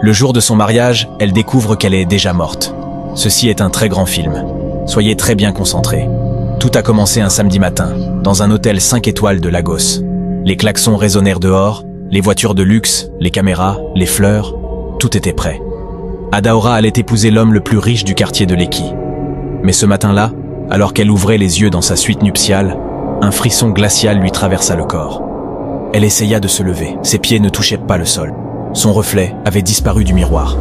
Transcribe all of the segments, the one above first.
Le jour de son mariage, elle découvre qu'elle est déjà morte. Ceci est un très grand film. Soyez très bien concentrés. Tout a commencé un samedi matin, dans un hôtel 5 étoiles de Lagos. Les klaxons résonnèrent dehors, les voitures de luxe, les caméras, les fleurs, tout était prêt. Adaora allait épouser l'homme le plus riche du quartier de Lekki. Mais ce matin-là, alors qu'elle ouvrait les yeux dans sa suite nuptiale, un frisson glacial lui traversa le corps. Elle essaya de se lever, ses pieds ne touchaient pas le sol. Son reflet avait disparu du miroir.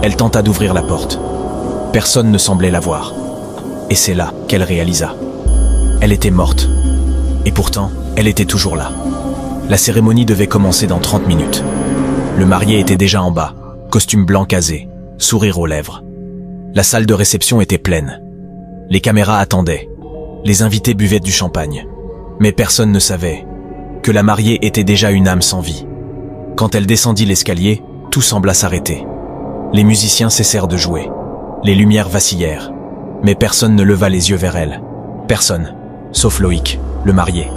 Elle tenta d'ouvrir la porte. Personne ne semblait la voir. Et c'est là qu'elle réalisa. Elle était morte. Et pourtant, elle était toujours là. La cérémonie devait commencer dans 30 minutes. Le marié était déjà en bas, costume blanc casé, sourire aux lèvres. La salle de réception était pleine. Les caméras attendaient. Les invités buvaient du champagne. Mais personne ne savait que la mariée était déjà une âme sans vie. Quand elle descendit l'escalier, tout sembla s'arrêter. Les musiciens cessèrent de jouer. Les lumières vacillèrent. Mais personne ne leva les yeux vers elle. Personne, sauf Loïc, le marié.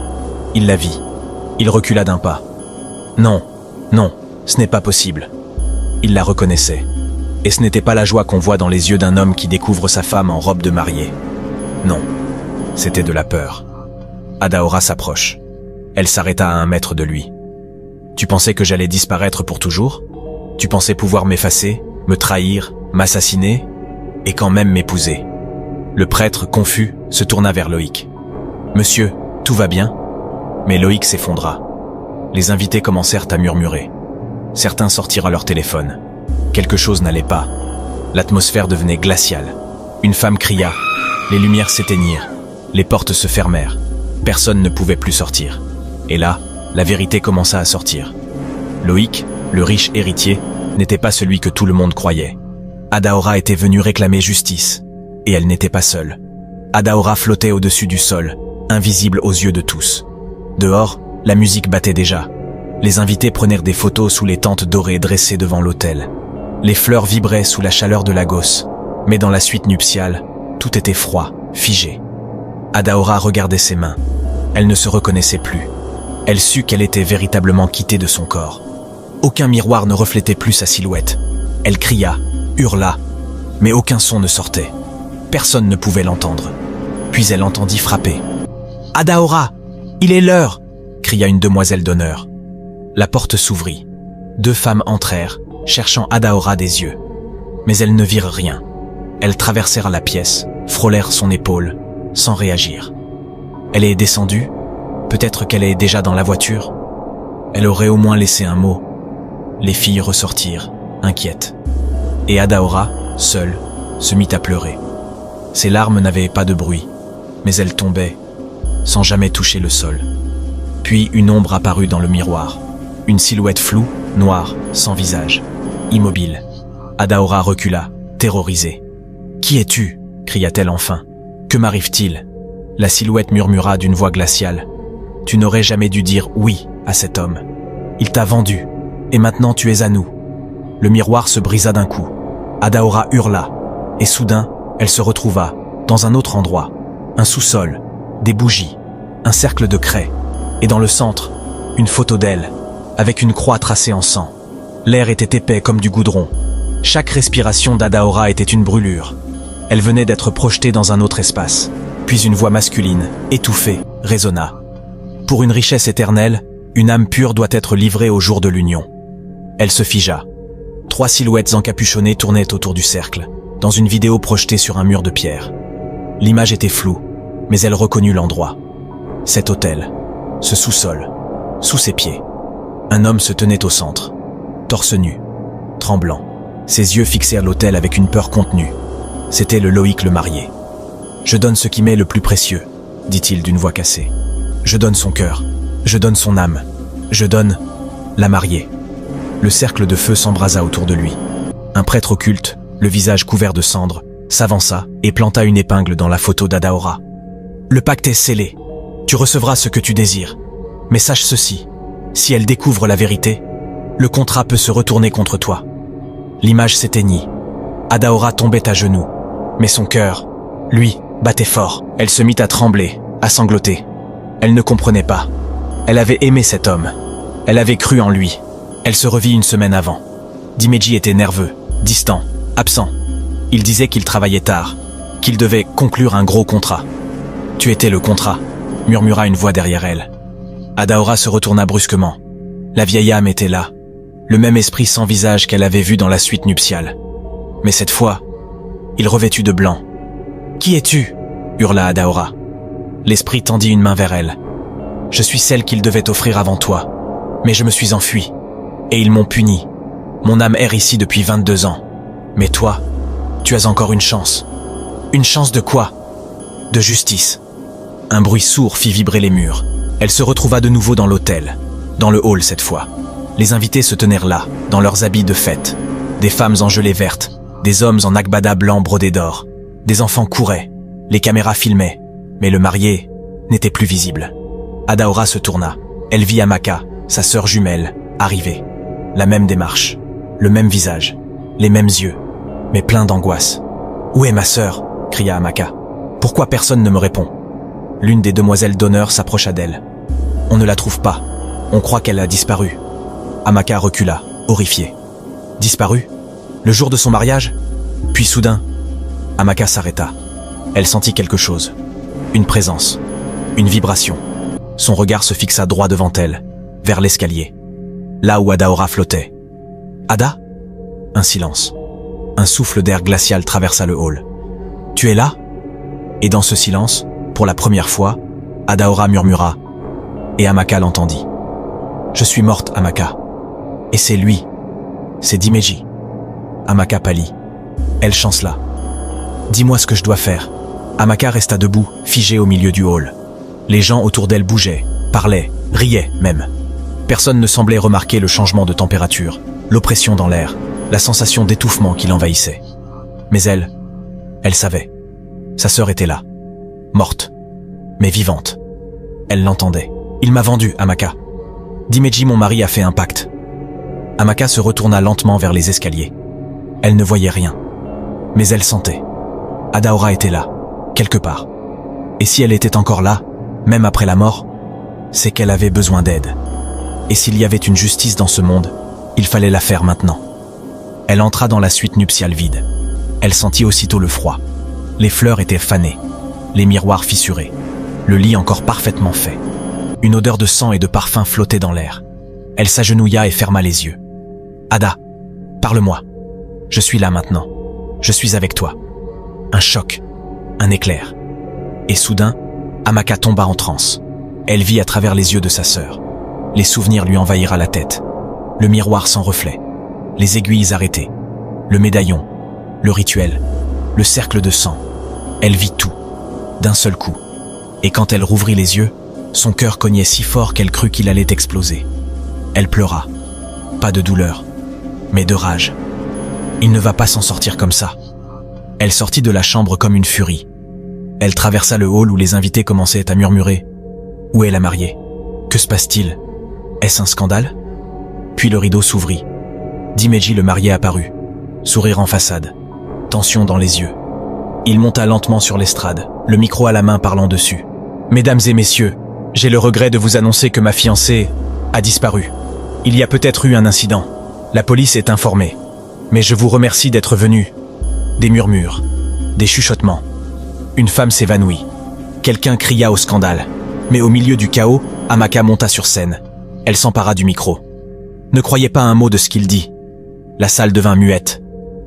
Il la vit. Il recula d'un pas. Non, non, ce n'est pas possible. Il la reconnaissait. Et ce n'était pas la joie qu'on voit dans les yeux d'un homme qui découvre sa femme en robe de mariée. Non, c'était de la peur. Adaora s'approche. Elle s'arrêta à 1 mètre de lui. Tu pensais que j'allais disparaître pour toujours? Tu pensais pouvoir m'effacer, me trahir, m'assassiner, et quand même m'épouser? Le prêtre, confus, se tourna vers Loïc. Monsieur, tout va bien? Mais Loïc s'effondra. Les invités commencèrent à murmurer. Certains sortirent leur téléphone. Quelque chose n'allait pas. L'atmosphère devenait glaciale. Une femme cria. Les lumières s'éteignirent. Les portes se fermèrent. Personne ne pouvait plus sortir. Et là, la vérité commença à sortir. Loïc, le riche héritier, n'était pas celui que tout le monde croyait. Adaora était venue réclamer justice. Et elle n'était pas seule. Adaora flottait au-dessus du sol, invisible aux yeux de tous. Dehors, la musique battait déjà. Les invités prenèrent des photos sous les tentes dorées dressées devant l'autel. Les fleurs vibraient sous la chaleur de Lagos, mais dans la suite nuptiale, tout était froid, figé. Adaora regardait ses mains. Elle ne se reconnaissait plus. Elle sut qu'elle était véritablement quittée de son corps. Aucun miroir ne reflétait plus sa silhouette. Elle cria, hurla, mais aucun son ne sortait. Personne ne pouvait l'entendre. Puis elle entendit frapper. « Adaora, il est l'heure !» cria une demoiselle d'honneur. La porte s'ouvrit. 2 femmes entrèrent, cherchant Adaora des yeux. Mais elles ne virent rien. Elles traversèrent la pièce, frôlèrent son épaule, sans réagir. Elle est descendue? Peut-être qu'elle est déjà dans la voiture? Elle aurait au moins laissé un mot. Les filles ressortirent, inquiètes. Et Adaora, seule, se mit à pleurer. Ses larmes n'avaient pas de bruit, mais elles tombaient, sans jamais toucher le sol. Puis une ombre apparut dans le miroir. Une silhouette floue, noire, sans visage, immobile. Adaora recula, terrorisée. « Qui es-tu » cria-t-elle enfin. « Que m'arrive-t-il » La silhouette murmura d'une voix glaciale. « Tu n'aurais jamais dû dire oui à cet homme. Il t'a vendu, et maintenant tu es à nous. » Le miroir se brisa d'un coup. Adaora hurla, et soudain, elle se retrouva, dans un autre endroit. Un sous-sol, des bougies, un cercle de craie, et dans le centre, une photo d'elle, avec une croix tracée en sang. L'air était épais comme du goudron. Chaque respiration d'Adaora était une brûlure. Elle venait d'être projetée dans un autre espace. Puis une voix masculine, étouffée, résonna. Pour une richesse éternelle, une âme pure doit être livrée au jour de l'union. Elle se figea. 3 silhouettes encapuchonnées tournaient autour du cercle, dans une vidéo projetée sur un mur de pierre. L'image était floue, mais elle reconnut l'endroit. Cet hôtel, ce sous-sol, sous ses pieds. Un homme se tenait au centre, torse nu, tremblant. Ses yeux fixèrent l'autel avec une peur contenue. C'était le Loïc le marié. « Je donne ce qui m'est le plus précieux, » dit-il d'une voix cassée. « Je donne son cœur, je donne son âme, je donne la mariée. » Le cercle de feu s'embrasa autour de lui. Un prêtre occulte, le visage couvert de cendres, s'avança et planta une épingle dans la photo d'Adaora. « Le pacte est scellé. Tu recevras ce que tu désires. Mais sache ceci, si elle découvre la vérité, le contrat peut se retourner contre toi. » L'image s'éteignit. Adaora tombait à genoux, mais son cœur, lui, battait fort. Elle se mit à trembler, à sangloter. Elle ne comprenait pas. Elle avait aimé cet homme. Elle avait cru en lui. Elle se revit une semaine avant. Dimeji était nerveux, distant, absent. Il disait qu'il travaillait tard, qu'il devait conclure un gros contrat. « Tu étais le contrat », murmura une voix derrière elle. Adaora se retourna brusquement. La vieille âme était là, le même esprit sans visage qu'elle avait vu dans la suite nuptiale. Mais cette fois, il revêtut de blanc. « Qui es-tu » hurla Adaora. L'esprit tendit une main vers elle. « Je suis celle qu'ils devaient offrir avant toi, mais je me suis enfuie, et ils m'ont puni. Mon âme erre ici depuis 22 ans. Mais toi, tu as encore une chance. Une chance de quoi ? De justice. » Un bruit sourd fit vibrer les murs. Elle se retrouva de nouveau dans l'hôtel, dans le hall cette fois. Les invités se tenèrent là, dans leurs habits de fête. Des femmes en gelée verte, des hommes en agbada blanc brodé d'or. Des enfants couraient, les caméras filmaient, mais le marié n'était plus visible. Adaora se tourna. Elle vit Amaka, sa sœur jumelle, arriver. La même démarche, le même visage, les mêmes yeux, mais plein d'angoisse. « Où est ma sœur ?» cria Amaka. « Pourquoi personne ne me répond ?» L'une des demoiselles d'honneur s'approcha d'elle. « On ne la trouve pas. On croit qu'elle a disparu. » Amaka recula, horrifiée. « Disparu ? Le jour de son mariage ?» Puis soudain, Amaka s'arrêta. Elle sentit quelque chose. Une présence. Une vibration. Son regard se fixa droit devant elle, vers l'escalier. Là où Adaora flottait. « Ada ?» Un silence. Un souffle d'air glacial traversa le hall. « Tu es là ?» Et dans ce silence, pour la première fois, Adaora murmura, et Amaka l'entendit. « Je suis morte, Amaka. Et c'est lui. C'est Dimeji. » Amaka pâlit. Elle chancela. « Dis-moi ce que je dois faire. » Amaka resta debout, figée au milieu du hall. Les gens autour d'elle bougeaient, parlaient, riaient même. Personne ne semblait remarquer le changement de température, l'oppression dans l'air, la sensation d'étouffement qui l'envahissait. Mais elle savait. Sa sœur était là, morte, mais vivante. Elle l'entendait. « Il m'a vendu, Amaka. Dimeji, mon mari, a fait un pacte. » Amaka se retourna lentement vers les escaliers. Elle ne voyait rien, mais elle sentait. Adaora était là, quelque part. Et si elle était encore là, même après la mort, c'est qu'elle avait besoin d'aide. Et s'il y avait une justice dans ce monde, il fallait la faire maintenant. Elle entra dans la suite nuptiale vide. Elle sentit aussitôt le froid. Les fleurs étaient fanées, les miroirs fissurés, le lit encore parfaitement fait. Une odeur de sang et de parfum flottait dans l'air. Elle s'agenouilla et ferma les yeux. « Ada, parle-moi. Je suis là maintenant. Je suis avec toi. » Un choc, un éclair. Et soudain, Amaka tomba en transe. Elle vit à travers les yeux de sa sœur. Les souvenirs lui envahirent la tête. Le miroir sans reflet, les aiguilles arrêtées, le médaillon, le rituel, le cercle de sang. Elle vit tout, d'un seul coup. Et quand elle rouvrit les yeux, son cœur cognait si fort qu'elle crut qu'il allait exploser. Elle pleura. Pas de douleur, mais de rage. Il ne va pas s'en sortir comme ça. Elle sortit de la chambre comme une furie. Elle traversa le hall où les invités commençaient à murmurer. « Où est la mariée ? Que se passe-t-il ? Est-ce un scandale ?» Puis le rideau s'ouvrit. Dimeji, le marié, apparut. Sourire en façade. Tension dans les yeux. Il monta lentement sur l'estrade, le micro à la main parlant dessus. « Mesdames et messieurs, j'ai le regret de vous annoncer que ma fiancée a disparu. Il y a peut-être eu un incident. La police est informée. Mais je vous remercie d'être venus. » Des murmures, des chuchotements. Une femme s'évanouit. Quelqu'un cria au scandale. Mais au milieu du chaos, Amaka monta sur scène. Elle s'empara du micro. Ne croyez pas un mot de ce qu'il dit. La salle devint muette.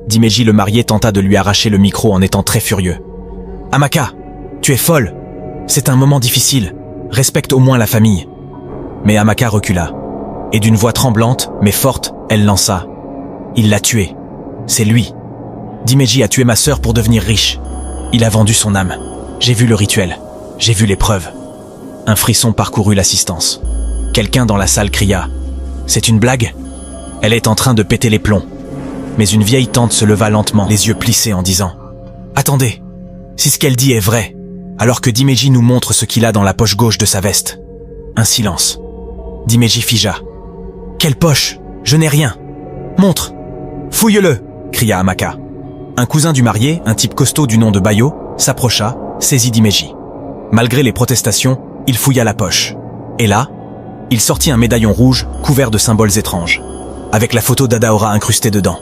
Dimeji, le marié, tenta de lui arracher le micro en étant très furieux. « Amaka, tu es folle. C'est un moment difficile. Respecte au moins la famille. » Mais Amaka recula. Et d'une voix tremblante, mais forte, elle lança. « Il l'a tué. C'est lui. Dimeji a tué ma sœur pour devenir riche. Il a vendu son âme. J'ai vu le rituel. J'ai vu les preuves. » Un frisson parcourut l'assistance. Quelqu'un dans la salle cria. « C'est une blague ? Elle est en train de péter les plombs. » Mais une vieille tante se leva lentement, les yeux plissés en disant « Attendez, si ce qu'elle dit est vrai, alors que Dimeji nous montre ce qu'il a dans la poche gauche de sa veste. » Un silence. Dimeji figea. « Quelle poche ? Je n'ai rien. Montre !»« Fouille-le !» cria Amaka. Un cousin du marié, un type costaud du nom de Bayo, s'approcha, saisit Dimeji. Malgré les protestations, il fouilla la poche. Et là, il sortit un médaillon rouge couvert de symboles étranges. avec la photo d'Adaora incrustée dedans.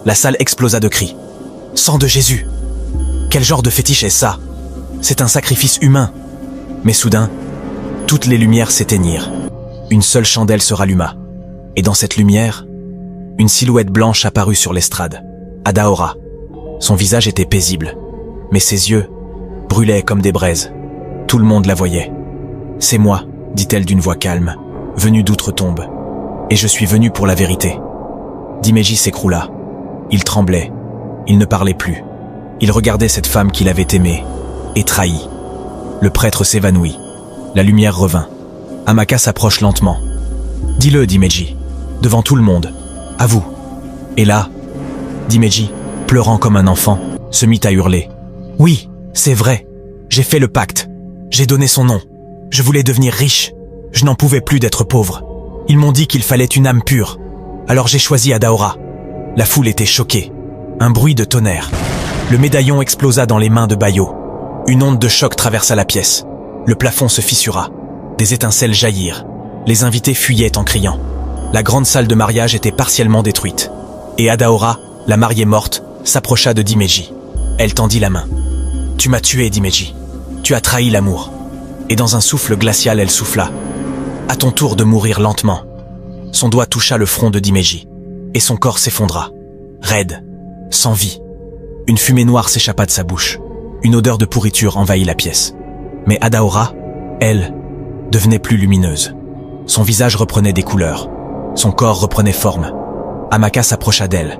La salle explosa de cris. « Sang de Jésus ! Quel genre de fétiche est ça? C'est un sacrifice humain !» Mais soudain, toutes les lumières s'éteignirent. Une seule chandelle se ralluma. Et dans cette lumière, une silhouette blanche apparut sur l'estrade. Adaora. Son visage était paisible, mais ses yeux brûlaient comme des braises. Tout le monde la voyait. « C'est moi, dit-elle d'une voix calme, venue d'outre-tombe. Et je suis venue pour la vérité. » Dimeji s'écroula. Il tremblait. Il ne parlait plus. Il regardait cette femme qu'il avait aimée et trahie. Le prêtre s'évanouit. La lumière revint. Amaka s'approche lentement. « Dis-le, Dimeji, devant tout le monde. À vous. » Et là, Dimeji, pleurant comme un enfant, se mit à hurler. « Oui, c'est vrai. J'ai fait le pacte. J'ai donné son nom. Je voulais devenir riche. Je n'en pouvais plus d'être pauvre. Ils m'ont dit qu'il fallait une âme pure. Alors j'ai choisi Adaora. » La foule était choquée. Un bruit de tonnerre. Le médaillon explosa dans les mains de Bayo. Une onde de choc traversa la pièce. Le plafond se fissura. Des étincelles jaillirent. Les invités fuyaient en criant. La grande salle de mariage était partiellement détruite. Et Adaora, la mariée morte, s'approcha de Dimeji. Elle tendit la main. « Tu m'as tué, Dimeji. Tu as trahi l'amour. » Et dans un souffle glacial, elle souffla. « À ton tour de mourir lentement. » Son doigt toucha le front de Dimeji. Et son corps s'effondra. Raide, sans vie. Une fumée noire s'échappa de sa bouche. Une odeur de pourriture envahit la pièce. Mais Adaora, elle, devenait plus lumineuse. Son visage reprenait des couleurs. Son corps reprenait forme. Amaka s'approcha d'elle.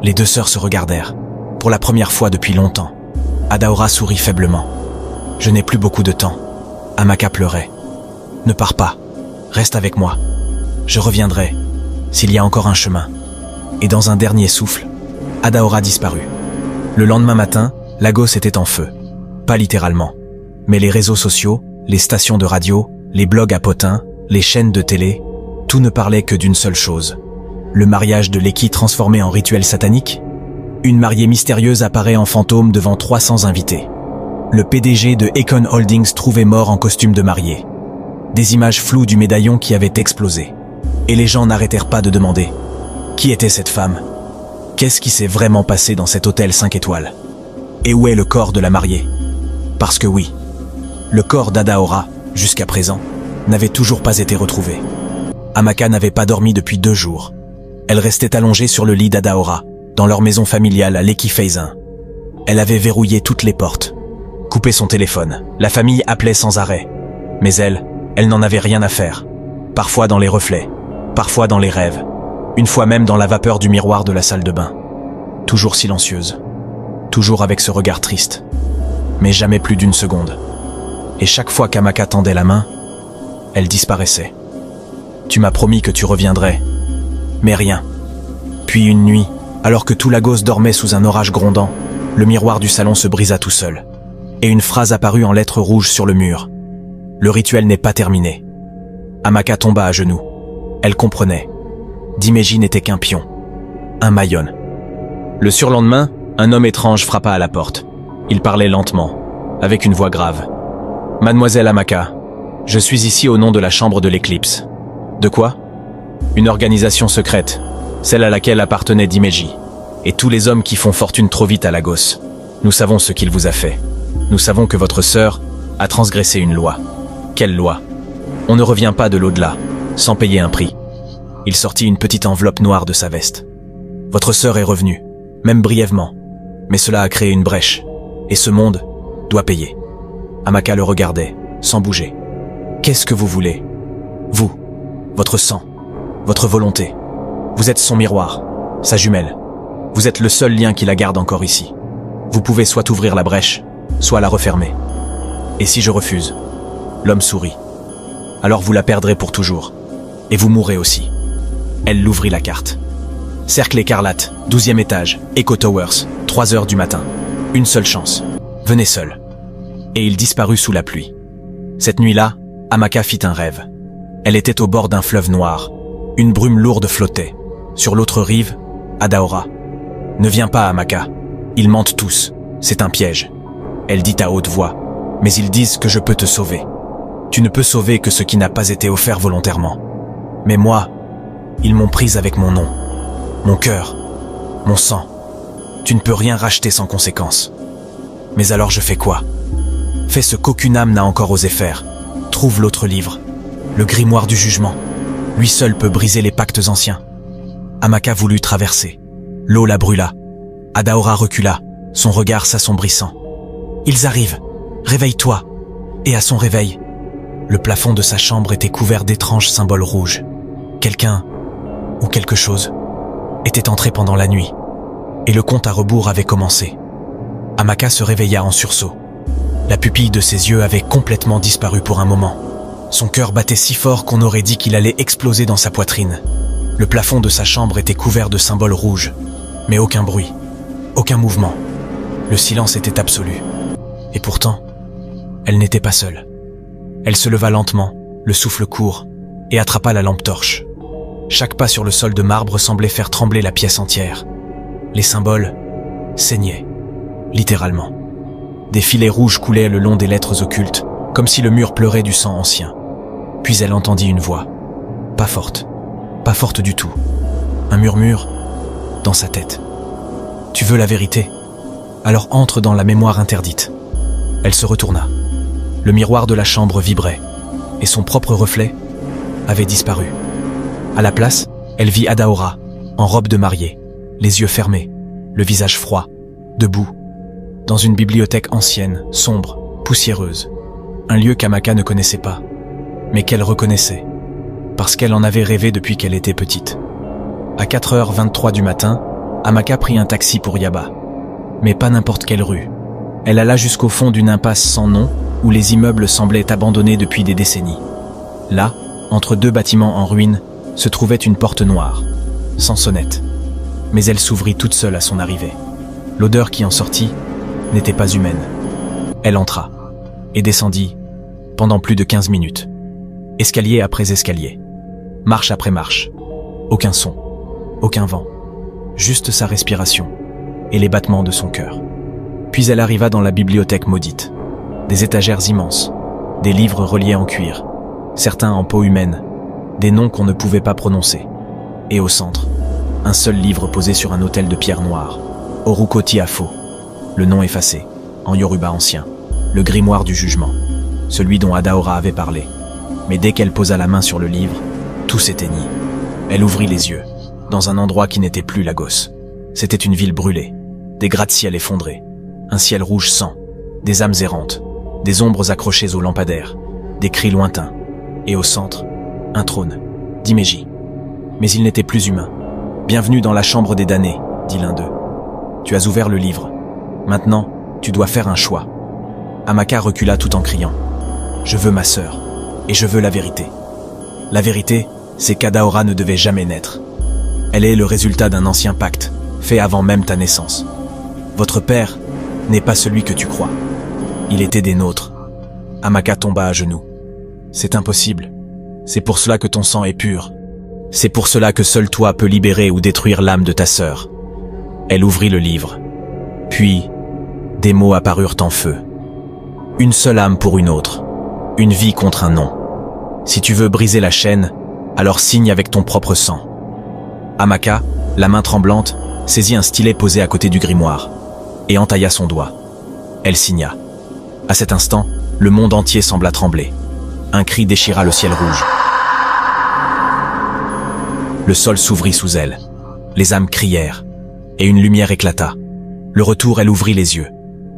Les deux sœurs se regardèrent. Pour la première fois depuis longtemps. Adaora sourit faiblement. « Je n'ai plus beaucoup de temps. » Amaka pleurait. « Ne pars pas. Reste avec moi. Je reviendrai, s'il y a encore un chemin. » Et dans un dernier souffle, Adaora disparut. Le lendemain matin, Lagos était en feu. Pas littéralement. Mais les réseaux sociaux, les stations de radio, les blogs à potins, les chaînes de télé, tout ne parlait que d'une seule chose. Le mariage de Leki transformé en rituel satanique? Une mariée mystérieuse apparaît en fantôme devant 300 invités. Le PDG de Econ Holdings trouvé mort en costume de mariée. Des images floues du médaillon qui avait explosé. Et les gens n'arrêtèrent pas de demander « Qui était cette femme? Qu'est-ce qui s'est vraiment passé dans cet hôtel 5 étoiles? Et où est le corps de la mariée ?» Parce que oui, le corps d'Adaora, jusqu'à présent, n'avait toujours pas été retrouvé. Amaka n'avait pas dormi depuis 2 jours. Elle restait allongée sur le lit d'Adaora, dans leur maison familiale à Leki Feisin. Elle avait verrouillé toutes les portes, coupé son téléphone. La famille appelait sans arrêt. Mais elle n'en avait rien à faire. Parfois dans les reflets, parfois dans les rêves, une fois même dans la vapeur du miroir de la salle de bain. Toujours silencieuse, toujours avec ce regard triste, mais jamais plus d'1 seconde. Et chaque fois qu'Amaka tendait la main, elle disparaissait. « Tu m'as promis que tu reviendrais. » Mais rien. Puis une nuit, alors que tout Lagos dormait sous un orage grondant, le miroir du salon se brisa tout seul. Et une phrase apparut en lettres rouges sur le mur. « Le rituel n'est pas terminé. » Amaka tomba à genoux. Elle comprenait. Dimeji n'était qu'un pion. Un maillon. Le surlendemain, un homme étrange frappa à la porte. Il parlait lentement, avec une voix grave. « Mademoiselle Amaka, je suis ici au nom de la chambre de l'éclipse. » De quoi? Une organisation secrète, celle à laquelle appartenait Dimeji. Et tous les hommes qui font fortune trop vite à Lagos. Nous savons ce qu'il vous a fait. Nous savons que votre sœur a transgressé une loi. Quelle loi? On ne revient pas de l'au-delà, sans payer un prix. Il sortit une petite enveloppe noire de sa veste. Votre sœur est revenue, même brièvement. Mais cela a créé une brèche. Et ce monde doit payer. Amaka le regardait, sans bouger. Qu'est-ce que vous voulez? Vous, votre sang, votre volonté. Vous êtes son miroir, sa jumelle. Vous êtes le seul lien qui la garde encore ici. Vous pouvez soit ouvrir la brèche, soit la refermer. Et si je refuse? L'homme sourit. Alors vous la perdrez pour toujours. Et vous mourrez aussi. Elle l'ouvrit la carte. Cercle écarlate, 12e étage, Echo Towers, 3 heures du matin. Une seule chance. Venez seul. Et il disparut sous la pluie. Cette nuit-là, Amaka fit un rêve. Elle était au bord d'un fleuve noir. Une brume lourde flottait. Sur l'autre rive, Adaora. « Ne viens pas, Amaka. Ils mentent tous. C'est un piège. » Elle dit à haute voix. « Mais ils disent que je peux te sauver. Tu ne peux sauver que ce qui n'a pas été offert volontairement. Mais moi, Ils m'ont prise avec mon nom, mon cœur, mon sang. Tu ne peux rien racheter sans conséquence. Mais alors je fais quoi? Fais ce qu'aucune âme n'a encore osé faire. Trouve l'autre livre, le grimoire du jugement. Lui seul peut briser les pactes anciens. Amaka voulut traverser. L'eau la brûla. Adaora recula, son regard s'assombrissant. Ils arrivent. Réveille-toi. Et à son réveil, le plafond de sa chambre était couvert d'étranges symboles rouges. Quelqu'un, ou quelque chose, était entré pendant la nuit. Et le compte à rebours avait commencé. Amaka se réveilla en sursaut. La pupille de ses yeux avait complètement disparu pour un moment. Son cœur battait si fort qu'on aurait dit qu'il allait exploser dans sa poitrine. Le plafond de sa chambre était couvert de symboles rouges, mais aucun bruit, aucun mouvement. Le silence était absolu. Et pourtant, elle n'était pas seule. Elle se leva lentement, le souffle court, et attrapa la lampe torche. Chaque pas sur le sol de marbre semblait faire trembler la pièce entière. Les symboles saignaient, littéralement. Des filets rouges coulaient le long des lettres occultes, comme si le mur pleurait du sang ancien. Puis elle entendit une voix, pas forte du tout. Un murmure dans sa tête. « Tu veux la vérité? Alors entre dans la mémoire interdite. » Elle se retourna. Le miroir de la chambre vibrait, et son propre reflet avait disparu. À la place, elle vit Adaora, en robe de mariée, les yeux fermés, le visage froid, debout, dans une bibliothèque ancienne, sombre, poussiéreuse. Un lieu qu'Amaka ne connaissait pas, mais qu'elle reconnaissait, parce qu'elle en avait rêvé depuis qu'elle était petite. À 4h23 du matin, Amaka prit un taxi pour Yaba. Mais pas n'importe quelle rue. Elle alla jusqu'au fond d'une impasse sans nom, où les immeubles semblaient abandonnés depuis des décennies. Là, entre deux bâtiments en ruine, se trouvait une porte noire, sans sonnette. Mais elle s'ouvrit toute seule à son arrivée. L'odeur qui en sortit n'était pas humaine. Elle entra, et descendit, pendant plus de 15 minutes. Escalier après escalier. Marche après marche. Aucun son, aucun vent. Juste sa respiration et les battements de son cœur. Puis elle arriva dans la bibliothèque maudite. Des étagères immenses, des livres reliés en cuir, certains en peau humaine, des noms qu'on ne pouvait pas prononcer. Et au centre, un seul livre posé sur un autel de pierre noire, Oruko Tiafo, le nom effacé, en yoruba ancien, le grimoire du jugement, celui dont Adaora avait parlé. Mais dès qu'elle posa la main sur le livre, tout s'éteignit. Elle ouvrit les yeux, dans un endroit qui n'était plus Lagos. C'était une ville brûlée, des gratte-ciel effondrés, un ciel rouge sang, des âmes errantes, des ombres accrochées aux lampadaires, des cris lointains, et au centre, un trône, d'Imeji. Mais il n'était plus humain. « Bienvenue dans la chambre des damnés », dit l'un d'eux. « Tu as ouvert le livre. Maintenant, tu dois faire un choix. » Amaka recula tout en criant. « Je veux ma sœur, et je veux la vérité. » La vérité, c'est qu'Adaora ne devait jamais naître. Elle est le résultat d'un ancien pacte, fait avant même ta naissance. Votre père n'est pas celui que tu crois. Il était des nôtres. Amaka tomba à genoux. C'est impossible. C'est pour cela que ton sang est pur. C'est pour cela que seul toi peux libérer ou détruire l'âme de ta sœur. Elle ouvrit le livre. Puis, des mots apparurent en feu. Une seule âme pour une autre. Une vie contre un nom. Si tu veux briser la chaîne, alors signe avec ton propre sang. Amaka, la main tremblante, saisit un stylet posé à côté du grimoire et entailla son doigt. Elle signa. À cet instant, le monde entier sembla trembler. Un cri déchira le ciel rouge. Le sol s'ouvrit sous elle. Les âmes crièrent, et une lumière éclata. Le retour, elle ouvrit les yeux.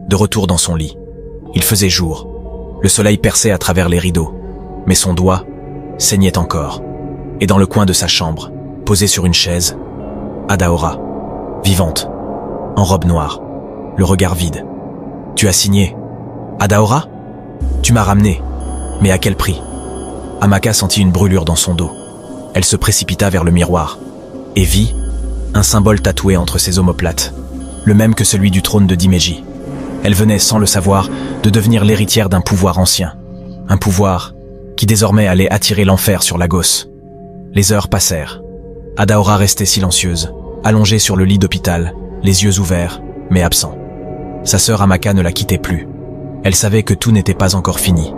De retour dans son lit. Il faisait jour. Le soleil perçait à travers les rideaux. Mais son doigt saignait encore. Et dans le coin de sa chambre, posée sur une chaise, Adaora, vivante, en robe noire, le regard vide. « Tu as signé. Adaora ? Tu m'as ramené. Mais à quel prix ?» Amaka sentit une brûlure dans son dos. Elle se précipita vers le miroir et vit un symbole tatoué entre ses omoplates, le même que celui du trône de Dimeji. Elle venait, sans le savoir, de devenir l'héritière d'un pouvoir ancien. Un pouvoir qui désormais allait attirer l'enfer sur Lagos. Les heures passèrent. Adaora restait silencieuse, allongée sur le lit d'hôpital, les yeux ouverts, mais absents. Sa sœur Amaka ne la quittait plus. Elle savait que tout n'était pas encore fini.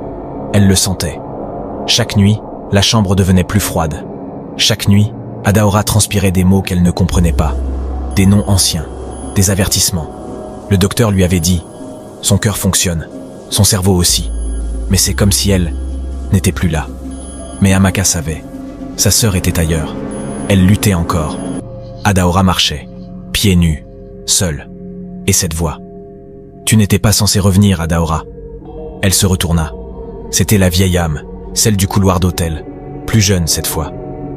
Elle le sentait. Chaque nuit, la chambre devenait plus froide. Chaque nuit, Adaora transpirait des mots qu'elle ne comprenait pas, des noms anciens, des avertissements. Le docteur lui avait dit « Son cœur fonctionne, son cerveau aussi ». Mais c'est comme si elle n'était plus là. Mais Amaka savait. Sa sœur était ailleurs. Elle luttait encore. Adaora marchait, pieds nus, seule. Et cette voix. Tu n'étais pas censé revenir, Adaora. Elle se retourna. C'était la vieille âme, celle du couloir d'hôtel. Plus jeune cette fois.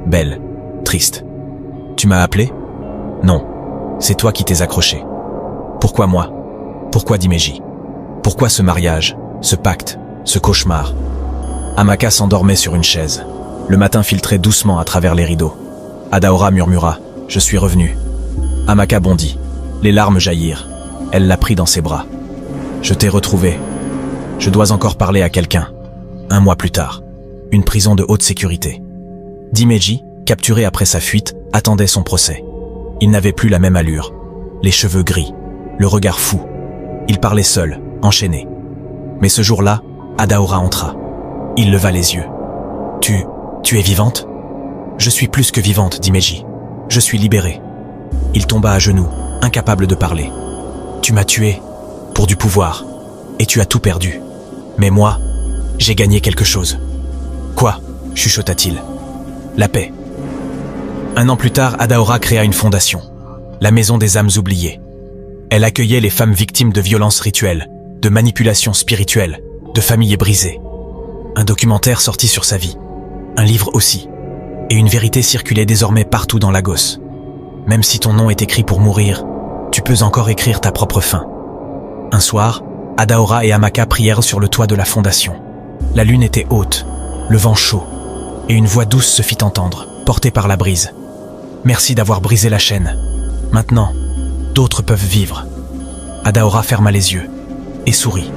Belle, triste. Tu m'as appelé? Non. C'est toi qui t'es accroché. Pourquoi moi? Pourquoi Dimeji? Pourquoi ce mariage, ce pacte, ce cauchemar? Amaka s'endormait sur une chaise. Le matin filtrait doucement à travers les rideaux. Adaora murmura « Je suis revenu ». Amaka bondit. Les larmes jaillirent. Elle la prit dans ses bras. « Je t'ai retrouvé. Je dois encore parler à quelqu'un. » 1 mois plus tard. Une prison de haute sécurité. Dimeji, capturé après sa fuite, attendait son procès. Il n'avait plus la même allure. Les cheveux gris, le regard fou. Il parlait seul, enchaîné. Mais ce jour-là, Adaora entra. Il leva les yeux. « Tu es vivante ?»« Je suis plus que vivante, Dimeji. Je suis libérée. » Il tomba à genoux, incapable de parler. « Tu m'as tué pour du pouvoir, et tu as tout perdu. Mais moi, j'ai gagné quelque chose. »« Quoi ?» chuchota-t-il. « La paix. » 1 an plus tard, Adaora créa une fondation, la Maison des âmes oubliées. Elle accueillait les femmes victimes de violences rituelles, de manipulations spirituelles, de familles brisées. Un documentaire sortit sur sa vie, un livre aussi, et une vérité circulait désormais partout dans Lagos. Même si ton nom est écrit pour mourir, tu peux encore écrire ta propre fin. Un soir, Adaora et Amaka prièrent sur le toit de la fondation. La lune était haute, le vent chaud, et une voix douce se fit entendre, portée par la brise. « Merci d'avoir brisé la chaîne. Maintenant, d'autres peuvent vivre. » Adaora ferma les yeux et sourit.